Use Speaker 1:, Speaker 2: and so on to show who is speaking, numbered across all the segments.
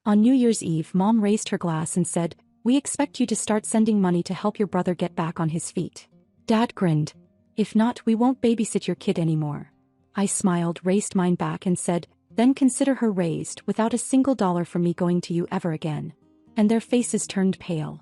Speaker 1: On New Year's Eve, Mom raised her glass and said, "We expect you to start sending money to help your brother get back on his feet." Dad grinned. "If not, we won't babysit your kid anymore." I smiled, raised mine back and said, "Then consider her raised, without a single dollar from me going to you ever again." And their faces turned pale.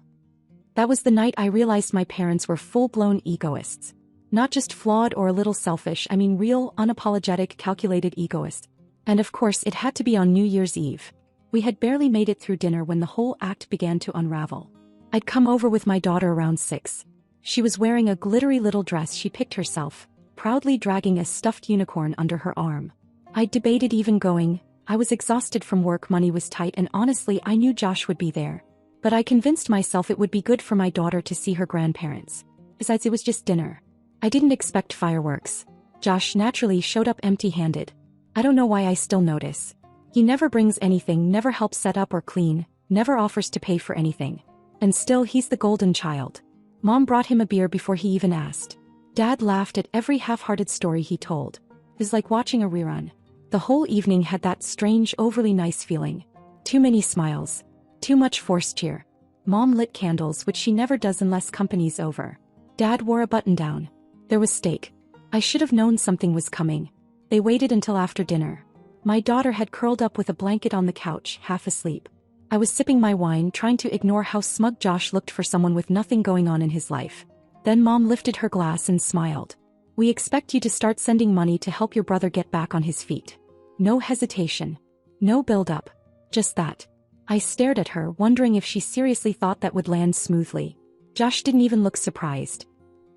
Speaker 1: That was the night I realized my parents were full-blown egoists. Not just flawed or a little selfish, I mean real, unapologetic, calculated egoists. And of course it had to be on New Year's Eve. We had barely made it through dinner when the whole act began to unravel. I'd come over with my daughter around 6. She was wearing a glittery little dress she picked herself, proudly dragging a stuffed unicorn under her arm. I debated even going. I was exhausted from work, money was tight, and honestly I knew Josh would be there. But I convinced myself it would be good for my daughter to see her grandparents. Besides, it was just dinner. I didn't expect fireworks. Josh naturally showed up empty-handed. I don't know why I still notice. He never brings anything, never helps set up or clean, never offers to pay for anything. And still he's the golden child. Mom brought him a beer before he even asked. Dad laughed at every half-hearted story he told. It was like watching a rerun. The whole evening had that strange, overly nice feeling. Too many smiles. Too much forced cheer. Mom lit candles, which she never does unless company's over. Dad wore a button-down. There was steak. I should have known something was coming. They waited until after dinner. My daughter had curled up with a blanket on the couch, half asleep. I was sipping my wine, trying to ignore how smug Josh looked for someone with nothing going on in his life. Then Mom lifted her glass and smiled. "We expect you to start sending money to help your brother get back on his feet." No hesitation. No build-up. Just that. I stared at her, wondering if she seriously thought that would land smoothly. Josh didn't even look surprised.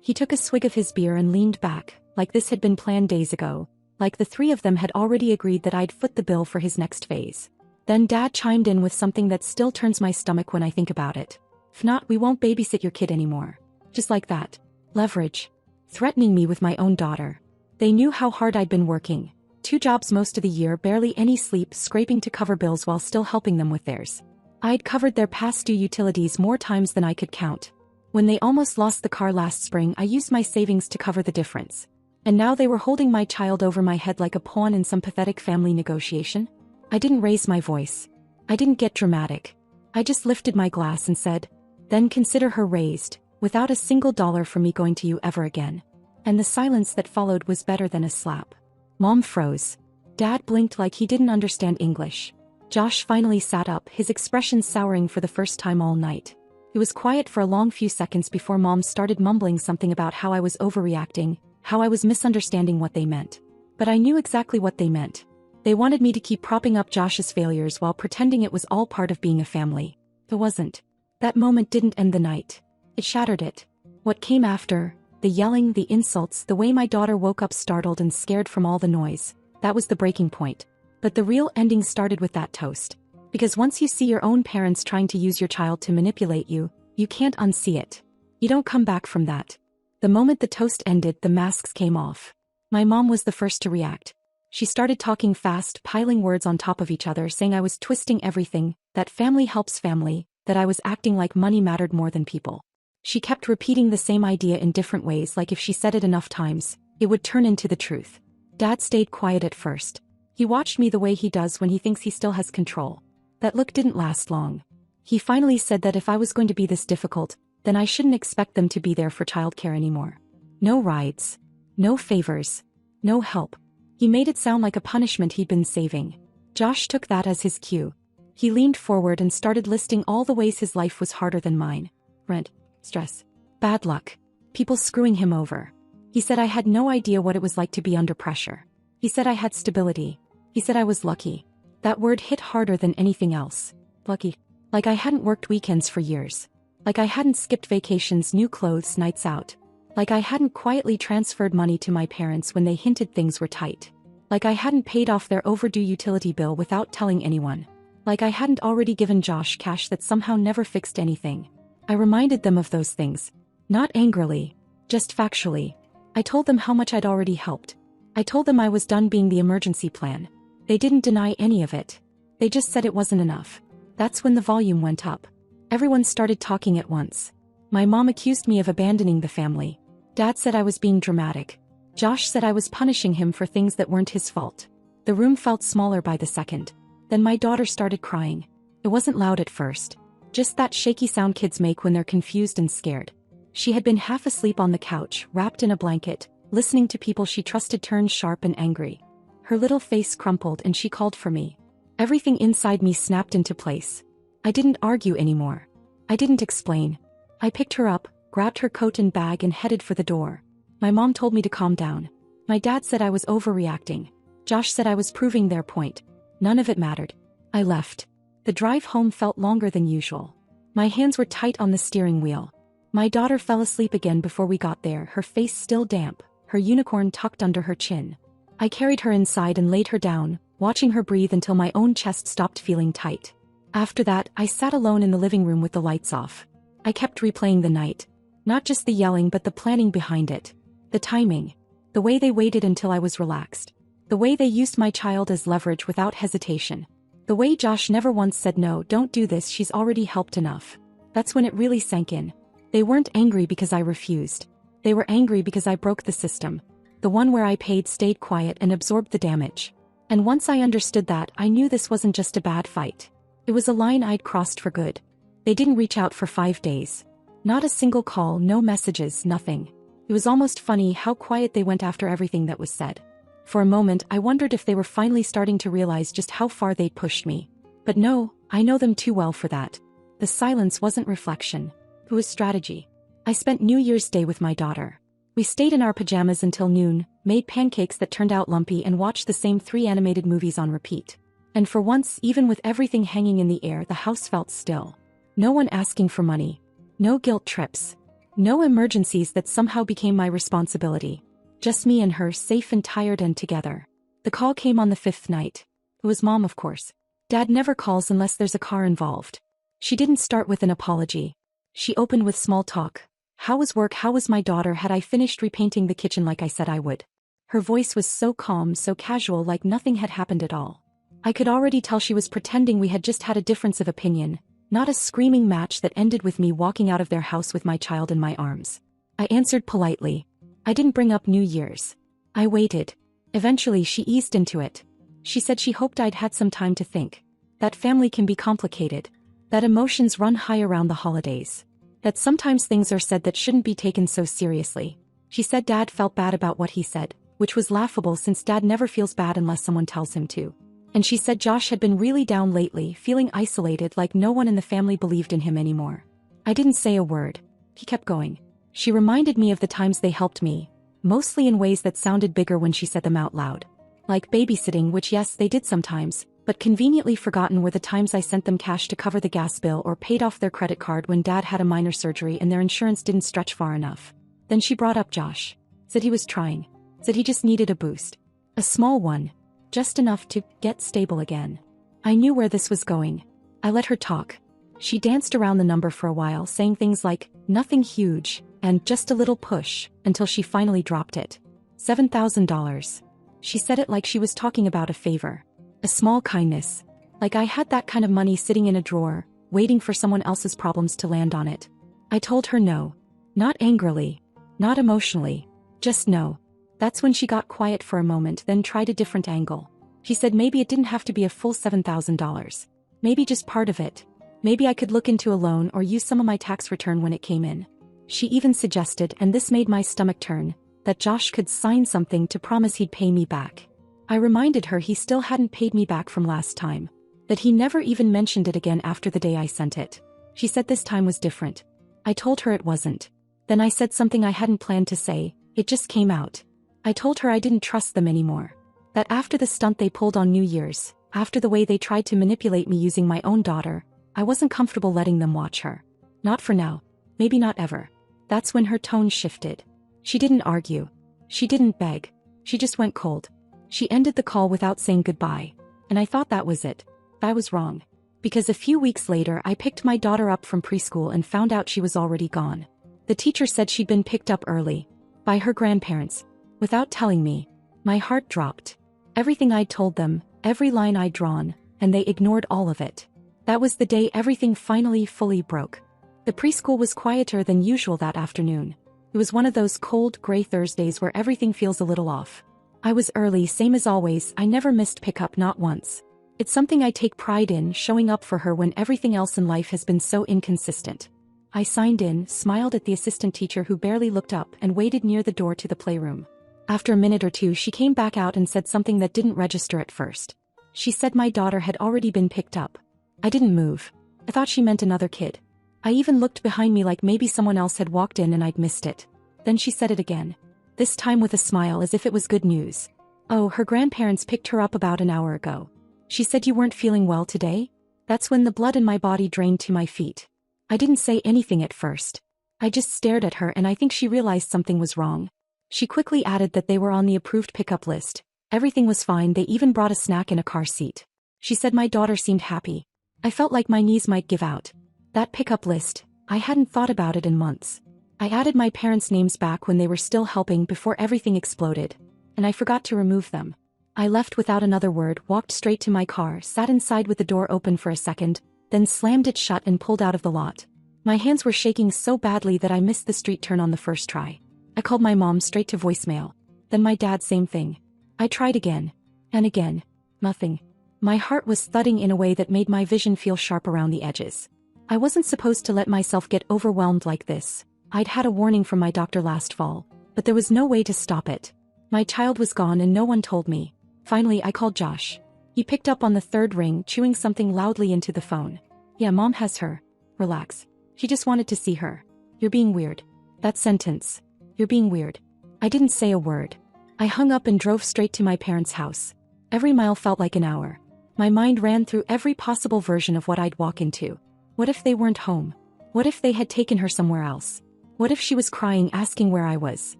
Speaker 1: He took a swig of his beer and leaned back, like this had been planned days ago, like the three of them had already agreed that I'd foot the bill for his next phase. Then Dad chimed in with something that still turns my stomach when I think about it. "If not, we won't babysit your kid anymore." Just like that. Leverage. Threatening me with my own daughter. They knew how hard I'd been working. 2 jobs most of the year, barely any sleep, scraping to cover bills while still helping them with theirs. I'd covered their past due utilities more times than I could count. When they almost lost the car last spring, I used my savings to cover the difference. And now they were holding my child over my head like a pawn in some pathetic family negotiation? I didn't raise my voice. I didn't get dramatic. I just lifted my glass and said, "Then consider her raised, without a single dollar from me going to you ever again." And the silence that followed was better than a slap. Mom froze. Dad blinked like he didn't understand English. Josh finally sat up, his expression souring for the first time all night. It was quiet for a long few seconds before Mom started mumbling something about how I was overreacting, how I was misunderstanding what they meant. But I knew exactly what they meant. They wanted me to keep propping up Josh's failures while pretending it was all part of being a family. It wasn't. That moment didn't end the night. It shattered it. What came after, the yelling, the insults, the way my daughter woke up startled and scared from all the noise, that was the breaking point. But the real ending started with that toast. Because once you see your own parents trying to use your child to manipulate you, you can't unsee it. You don't come back from that. The moment the toast ended, the masks came off. My mom was the first to react. She started talking fast, piling words on top of each other, saying I was twisting everything, that family helps family, that I was acting like money mattered more than people. She kept repeating the same idea in different ways, like if she said it enough times, it would turn into the truth. Dad stayed quiet at first. He watched me the way he does when he thinks he still has control. That look didn't last long. He finally said that if I was going to be this difficult, then I shouldn't expect them to be there for childcare anymore. No rides. No favors. No help. He made it sound like a punishment he'd been saving. Josh took that as his cue. He leaned forward and started listing all the ways his life was harder than mine. Rent, stress, bad luck, people screwing him over. He said I had no idea what it was like to be under pressure. He said I had stability. He said I was lucky. That word hit harder than anything else. Lucky. Like I hadn't worked weekends for years. Like I hadn't skipped vacations, new clothes, nights out. Like I hadn't quietly transferred money to my parents when they hinted things were tight. Like I hadn't paid off their overdue utility bill without telling anyone. Like I hadn't already given Josh cash that somehow never fixed anything. I reminded them of those things. Not angrily. Just factually. I told them how much I'd already helped. I told them I was done being the emergency plan. They didn't deny any of it. They just said it wasn't enough. That's when the volume went up. Everyone started talking at once. My mom accused me of abandoning the family. Dad said I was being dramatic. Josh said I was punishing him for things that weren't his fault. The room felt smaller by the second. Then my daughter started crying. It wasn't loud at first. Just that shaky sound kids make when they're confused and scared. She had been half asleep on the couch, wrapped in a blanket, listening to people she trusted turn sharp and angry. Her little face crumpled and she called for me. Everything inside me snapped into place. I didn't argue anymore. I didn't explain. I picked her up, grabbed her coat and bag and headed for the door. My mom told me to calm down. My dad said I was overreacting. Josh said I was proving their point. None of it mattered. I left. The drive home felt longer than usual. My hands were tight on the steering wheel. My daughter fell asleep again before we got there, her face still damp, her unicorn tucked under her chin. I carried her inside and laid her down, watching her breathe until my own chest stopped feeling tight. After that, I sat alone in the living room with the lights off. I kept replaying the night. Not just the yelling but the planning behind it. The timing. The way they waited until I was relaxed. The way they used my child as leverage without hesitation. The way Josh never once said no, don't do this, she's already helped enough. That's when it really sank in. They weren't angry because I refused. They were angry because I broke the system. The one where I paid stayed quiet and absorbed the damage. And once I understood that, I knew this wasn't just a bad fight. It was a line I'd crossed for good. They didn't reach out for 5 days. Not a single call, no messages, nothing. It was almost funny how quiet they went after everything that was said. For a moment, I wondered if they were finally starting to realize just how far they'd pushed me. But no, I know them too well for that. The silence wasn't reflection. It was strategy. I spent New Year's Day with my daughter. We stayed in our pajamas until noon, made pancakes that turned out lumpy and watched the same 3 animated movies on repeat. And for once, even with everything hanging in the air, the house felt still. No one asking for money. No guilt trips. No emergencies that somehow became my responsibility. Just me and her, safe and tired and together. The call came on the 5th night. It was Mom, of course. Dad never calls unless there's a car involved. She didn't start with an apology. She opened with small talk. How was work? How was my daughter? Had I finished repainting the kitchen like I said I would? Her voice was so calm, so casual, like nothing had happened at all. I could already tell she was pretending we had just had a difference of opinion, not a screaming match that ended with me walking out of their house with my child in my arms. I answered politely. I didn't bring up New Year's. I waited. Eventually she eased into it. She said she hoped I'd had some time to think. That family can be complicated. That emotions run high around the holidays. That sometimes things are said that shouldn't be taken so seriously. She said Dad felt bad about what he said, which was laughable since Dad never feels bad unless someone tells him to. And she said Josh had been really down lately, feeling isolated, like no one in the family believed in him anymore. I didn't say a word. He kept going. She reminded me of the times they helped me, mostly in ways that sounded bigger when she said them out loud. Like babysitting, which yes, they did sometimes, but conveniently forgotten were the times I sent them cash to cover the gas bill or paid off their credit card when Dad had a minor surgery and their insurance didn't stretch far enough. Then she brought up Josh. Said he was trying. Said he just needed a boost. A small one. Just enough to get stable again. I knew where this was going. I let her talk. She danced around the number for a while, saying things like, nothing huge, and just a little push, until she finally dropped it. $7,000. She said it like she was talking about a favor. A small kindness. Like I had that kind of money sitting in a drawer, waiting for someone else's problems to land on it. I told her no. Not angrily. Not emotionally. Just no. That's when she got quiet for a moment, then tried a different angle. She said maybe it didn't have to be a full $7,000. Maybe just part of it. Maybe I could look into a loan or use some of my tax return when it came in. She even suggested, and this made my stomach turn, that Josh could sign something to promise he'd pay me back. I reminded her he still hadn't paid me back from last time. That he never even mentioned it again after the day I sent it. She said this time was different. I told her it wasn't. Then I said something I hadn't planned to say, it just came out. I told her I didn't trust them anymore. That after the stunt they pulled on New Year's, after the way they tried to manipulate me using my own daughter, I wasn't comfortable letting them watch her. Not for now. Maybe not ever. That's when her tone shifted. She didn't argue. She didn't beg. She just went cold. She ended the call without saying goodbye. And I thought that was it. I was wrong. Because a few weeks later I picked my daughter up from preschool and found out she was already gone. The teacher said she'd been picked up early. By her grandparents. Without telling me. My heart dropped. Everything I'd told them, every line I'd drawn, and they ignored all of it. That was the day everything finally fully broke. The preschool was quieter than usual that afternoon. It was one of those cold, gray Thursdays where everything feels a little off. I was early, same as always. I never missed pickup, not once. It's something I take pride in, showing up for her when everything else in life has been so inconsistent. I signed in, smiled at the assistant teacher who barely looked up, and waited near the door to the playroom. After a minute or two, she came back out and said something that didn't register at first. She said my daughter had already been picked up. I didn't move. I thought she meant another kid. I even looked behind me like maybe someone else had walked in and I'd missed it. Then she said it again. This time with a smile, as if it was good news. Oh, her grandparents picked her up about an hour ago. She said you weren't feeling well today? That's when the blood in my body drained to my feet. I didn't say anything at first. I just stared at her, and I think she realized something was wrong. She quickly added that they were on the approved pickup list. Everything was fine, they even brought a snack in a car seat. She said my daughter seemed happy. I felt like my knees might give out. That pickup list, I hadn't thought about it in months. I added my parents' names back when they were still helping before everything exploded. And I forgot to remove them. I left without another word, walked straight to my car, sat inside with the door open for a second, then slammed it shut and pulled out of the lot. My hands were shaking so badly that I missed the street turn on the first try. I called my mom straight to voicemail. Then my dad, same thing. I tried again. And again. Nothing. My heart was thudding in a way that made my vision feel sharp around the edges. I wasn't supposed to let myself get overwhelmed like this. I'd had a warning from my doctor last fall, but there was no way to stop it. My child was gone and no one told me. Finally, I called Josh. He picked up on the third ring, chewing something loudly into the phone. Yeah, Mom has her. Relax. She just wanted to see her. You're being weird. That sentence. You're being weird. I didn't say a word. I hung up and drove straight to my parents' house. Every mile felt like an hour. My mind ran through every possible version of what I'd walk into. What if they weren't home? What if they had taken her somewhere else? What if she was crying, asking where I was?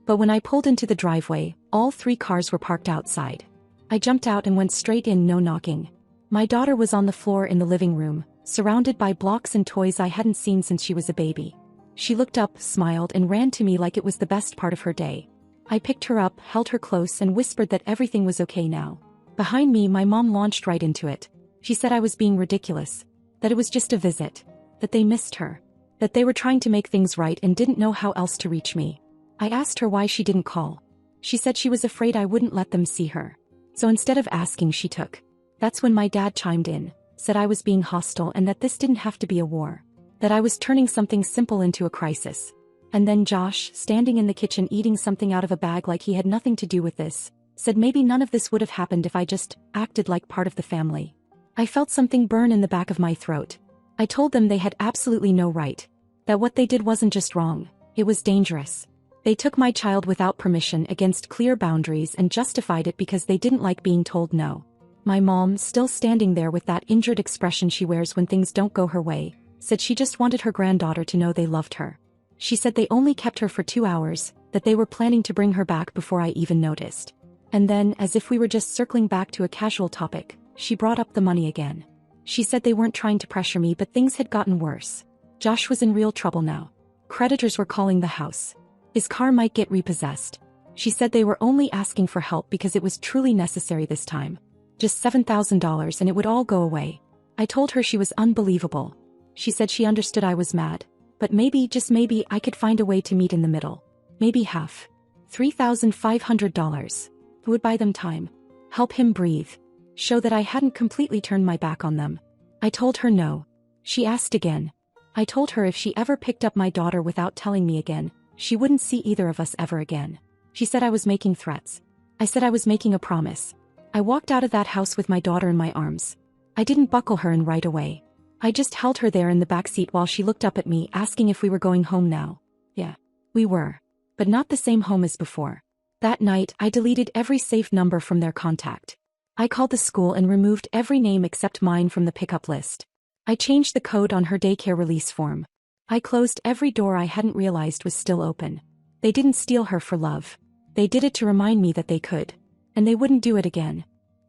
Speaker 1: But when I pulled into the driveway, all 3 cars were parked outside. I jumped out and went straight in, no knocking. My daughter was on the floor in the living room, surrounded by blocks and toys I hadn't seen since she was a baby. She looked up, smiled, and ran to me like it was the best part of her day. I picked her up, held her close, and whispered that everything was okay now. Behind me, my mom launched right into it. She said I was being ridiculous, that it was just a visit, that they missed her, that they were trying to make things right and didn't know how else to reach me. I asked her why she didn't call. She said she was afraid I wouldn't let them see her. So instead of asking, she took. That's when my dad chimed in, said I was being hostile and that this didn't have to be a war, that I was turning something simple into a crisis. And then Josh, standing in the kitchen eating something out of a bag like he had nothing to do with this, said maybe none of this would have happened if I just acted like part of the family. I felt something burn in the back of my throat. I told them they had absolutely no right, that what they did wasn't just wrong, it was dangerous. They took my child without permission, against clear boundaries, and justified it because they didn't like being told no. My mom, still standing there with that injured expression she wears when things don't go her way, said she just wanted her granddaughter to know they loved her. She said they only kept her for 2 hours, that they were planning to bring her back before I even noticed. And then, as if we were just circling back to a casual topic, she brought up the money again. She said they weren't trying to pressure me, but things had gotten worse. Josh was in real trouble now. Creditors were calling the house. His car might get repossessed. She said they were only asking for help because it was truly necessary this time. Just $7,000 and it would all go away. I told her she was unbelievable. She said she understood I was mad, but maybe, just maybe, I could find a way to meet in the middle. Maybe half. $3,500. It would buy them time. Help him breathe. Show that I hadn't completely turned my back on them. I told her no. She asked again. I told her if she ever picked up my daughter without telling me again, she wouldn't see either of us ever again. She said I was making threats. I said I was making a promise. I walked out of that house with my daughter in my arms. I didn't buckle her in right away. I just held her there in the backseat while she looked up at me, asking if we were going home now. Yeah, we were. But not the same home as before. That night, I deleted every saved number from their contact. I called the school and removed every name except mine from the pickup list. I changed the code on her daycare release form. I closed every door I hadn't realized was still open. They didn't steal her for love. They did it to remind me that they could. And they wouldn't do it again.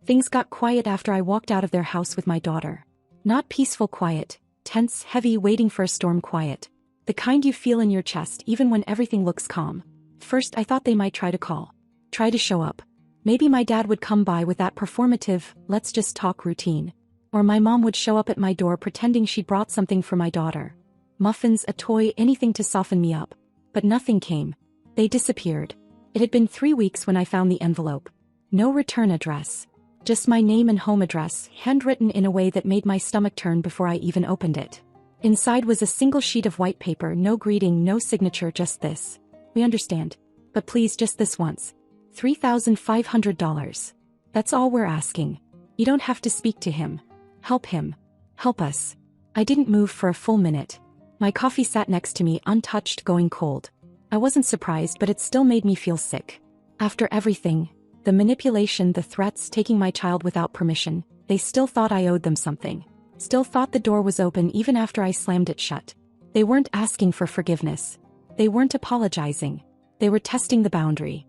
Speaker 1: Things got quiet after I walked out of their house with my daughter. Not peaceful quiet, tense, heavy, waiting for a storm quiet. The kind you feel in your chest even when everything looks calm. First I thought they might try to call. Try to show up. Maybe my dad would come by with that performative, let's just talk routine. Or my mom would show up at my door pretending she brought something for my daughter. Muffins, a toy, anything to soften me up. But nothing came. They disappeared. It had been 3 weeks when I found the envelope. No return address. Just my name and home address, handwritten in a way that made my stomach turn before I even opened it. Inside was a single sheet of white paper, no greeting, no signature, just this. We understand. But please, just this once. $3,500. That's all we're asking. You don't have to speak to him. Help him. Help us. I didn't move for a full minute. My coffee sat next to me, untouched, going cold. I wasn't surprised, but it still made me feel sick. After everything, the manipulation, the threats, taking my child without permission, they still thought I owed them something. Still thought the door was open even after I slammed it shut. They weren't asking for forgiveness. They weren't apologizing. They were testing the boundary.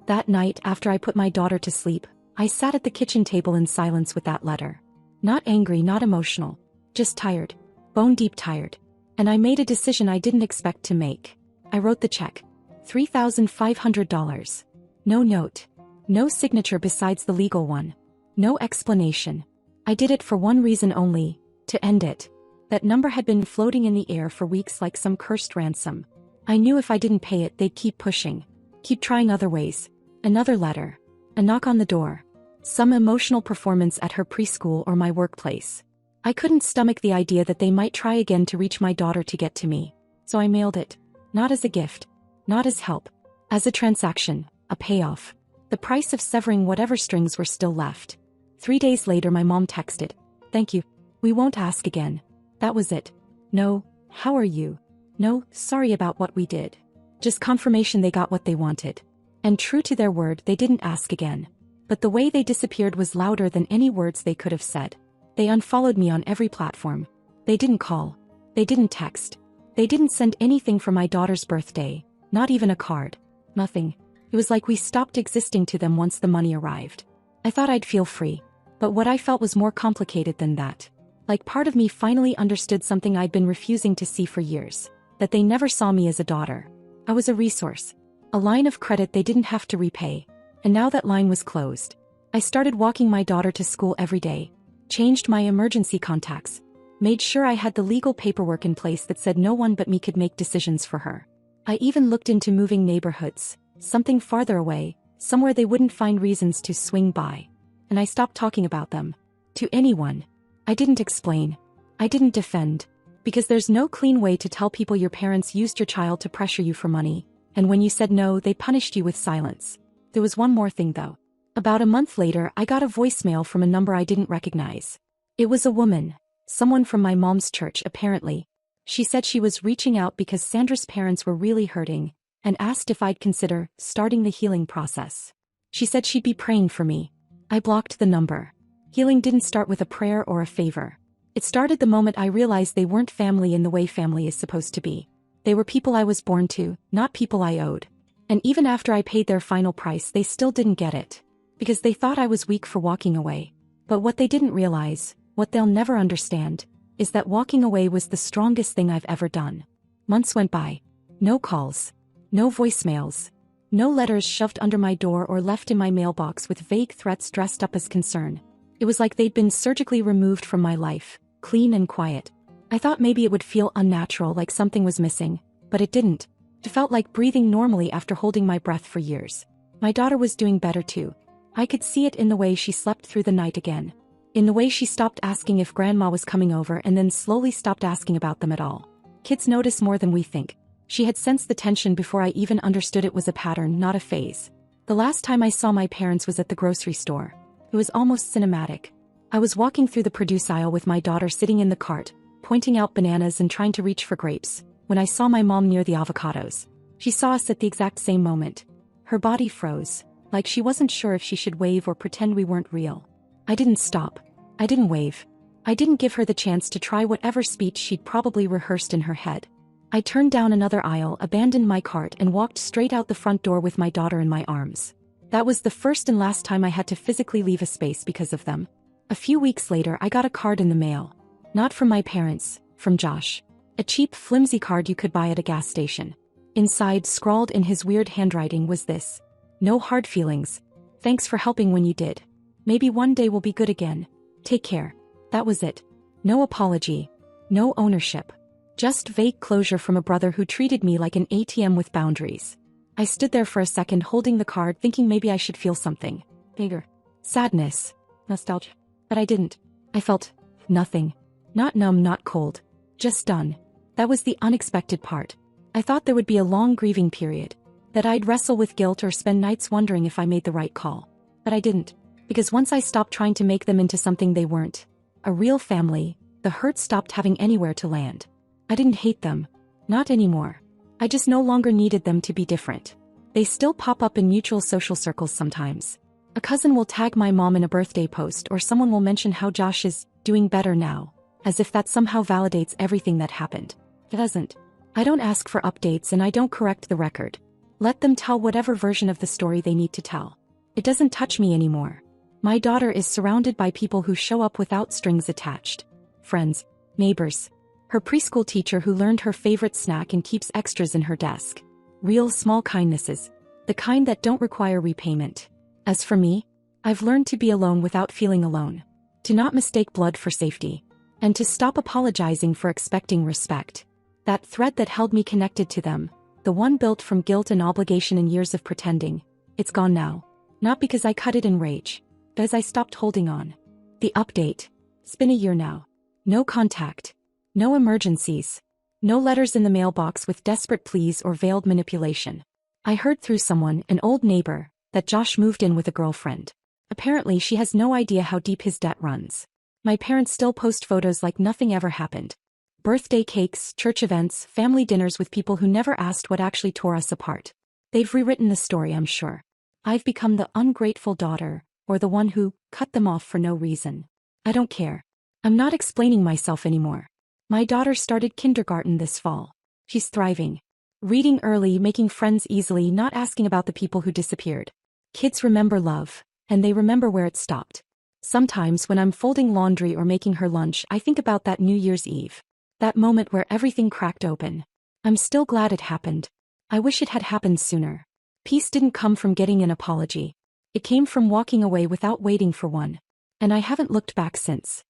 Speaker 1: That night, after I put my daughter to sleep, I sat at the kitchen table in silence with that letter. Not angry, not emotional. Just tired. Bone deep tired. And I made a decision I didn't expect to make. I wrote the check. $3,500. No note. No signature besides the legal one. No explanation. I did it for one reason only, to end it. That number had been floating in the air for weeks like some cursed ransom. I knew if I didn't pay it, they'd keep pushing. Keep trying other ways. Another letter. A knock on the door. Some emotional performance at her preschool or my workplace. I couldn't stomach the idea that they might try again to reach my daughter to get to me. So I mailed it. Not as a gift. Not as help. As a transaction. A payoff. The price of severing whatever strings were still left. 3 days later, my mom texted. Thank you. We won't ask again. That was it. No, how are you? No, sorry about what we did. Just confirmation they got what they wanted. And true to their word, they didn't ask again. But the way they disappeared was louder than any words they could have said. They unfollowed me on every platform. They didn't call. They didn't text. They didn't send anything for my daughter's birthday. Not even a card. Nothing. It was like we stopped existing to them once the money arrived. I thought I'd feel free. But what I felt was more complicated than that. Like part of me finally understood something I'd been refusing to see for years. That they never saw me as a daughter. I was a resource. A line of credit they didn't have to repay. And now that line was closed. I started walking my daughter to school every day. Changed my emergency contacts. Made sure I had the legal paperwork in place that said no one but me could make decisions for her. I even looked into moving neighborhoods. Something farther away. Somewhere they wouldn't find reasons to swing by. And I stopped talking about them. To anyone. I didn't explain. I didn't defend. Because there's no clean way to tell people your parents used your child to pressure you for money, and when you said no, they punished you with silence. There was one more thing though. About a month later, I got a voicemail from a number I didn't recognize. It was a woman. Someone from my mom's church, apparently. She said she was reaching out because Sandra's parents were really hurting, and asked if I'd consider starting the healing process. She said she'd be praying for me. I blocked the number. Healing didn't start with a prayer or a favor. It started the moment I realized they weren't family in the way family is supposed to be. They were people I was born to, not people I owed. And even after I paid their final price, they still didn't get it. Because they thought I was weak for walking away. But what they didn't realize, what they'll never understand, is that walking away was the strongest thing I've ever done. Months went by. No calls. No voicemails. No letters shoved under my door or left in my mailbox with vague threats dressed up as concern. It was like they'd been surgically removed from my life, clean and quiet. I thought maybe it would feel unnatural, like something was missing, but it didn't. It felt like breathing normally after holding my breath for years. My daughter was doing better too. I could see it in the way she slept through the night again. In the way she stopped asking if grandma was coming over and then slowly stopped asking about them at all. Kids notice more than we think. She had sensed the tension before I even understood it was a pattern, not a phase. The last time I saw my parents was at the grocery store. It was almost cinematic. I was walking through the produce aisle with my daughter sitting in the cart, pointing out bananas and trying to reach for grapes, when I saw my mom near the avocados. She saw us at the exact same moment. Her body froze, like she wasn't sure if she should wave or pretend we weren't real. I didn't stop. I didn't wave. I didn't give her the chance to try whatever speech she'd probably rehearsed in her head. I turned down another aisle, abandoned my cart, and walked straight out the front door with my daughter in my arms. That was the first and last time I had to physically leave a space because of them. A few weeks later, I got a card in the mail. Not from my parents, from Josh. A cheap, flimsy card you could buy at a gas station. Inside, scrawled in his weird handwriting, was this: "No hard feelings. Thanks for helping when you did. Maybe one day we'll be good again. Take care." That was it. No apology. No ownership. Just vague closure from a brother who treated me like an ATM with boundaries. I stood there for a second holding the card, thinking maybe I should feel something bigger. Sadness. Nostalgia. But I didn't. I felt nothing. Not numb, not cold. Just done. That was the unexpected part. I thought there would be a long grieving period. That I'd wrestle with guilt or spend nights wondering if I made the right call. But I didn't. Because once I stopped trying to make them into something they weren't, a real family, the hurt stopped having anywhere to land. I didn't hate them. Not anymore. I just no longer needed them to be different. They still pop up in mutual social circles sometimes. A cousin will tag my mom in a birthday post, or someone will mention how Josh is doing better now, as if that somehow validates everything that happened. It doesn't. I don't ask for updates and I don't correct the record. Let them tell whatever version of the story they need to tell. It doesn't touch me anymore. My daughter is surrounded by people who show up without strings attached. Friends, neighbors, her preschool teacher who learned her favorite snack and keeps extras in her desk. Real small kindnesses, the kind that don't require repayment. As for me, I've learned to be alone without feeling alone, to not mistake blood for safety, and to stop apologizing for expecting respect. That thread that held me connected to them, the one built from guilt and obligation and years of pretending, it's gone now. Not because I cut it in rage, but as I stopped holding on. The update. It's been a year now. No contact. No emergencies. No letters in the mailbox with desperate pleas or veiled manipulation. I heard through someone, an old neighbor, that Josh moved in with a girlfriend. Apparently she has no idea how deep his debt runs. My parents still post photos like nothing ever happened. Birthday cakes, church events, family dinners with people who never asked what actually tore us apart. They've rewritten the story, I'm sure. I've become the ungrateful daughter, or the one who cut them off for no reason. I don't care. I'm not explaining myself anymore. My daughter started kindergarten this fall. She's thriving. Reading early, making friends easily, not asking about the people who disappeared. Kids remember love, and they remember where it stopped. Sometimes when I'm folding laundry or making her lunch, I think about that New Year's Eve. That moment where everything cracked open. I'm still glad it happened. I wish it had happened sooner. Peace didn't come from getting an apology. It came from walking away without waiting for one. And I haven't looked back since.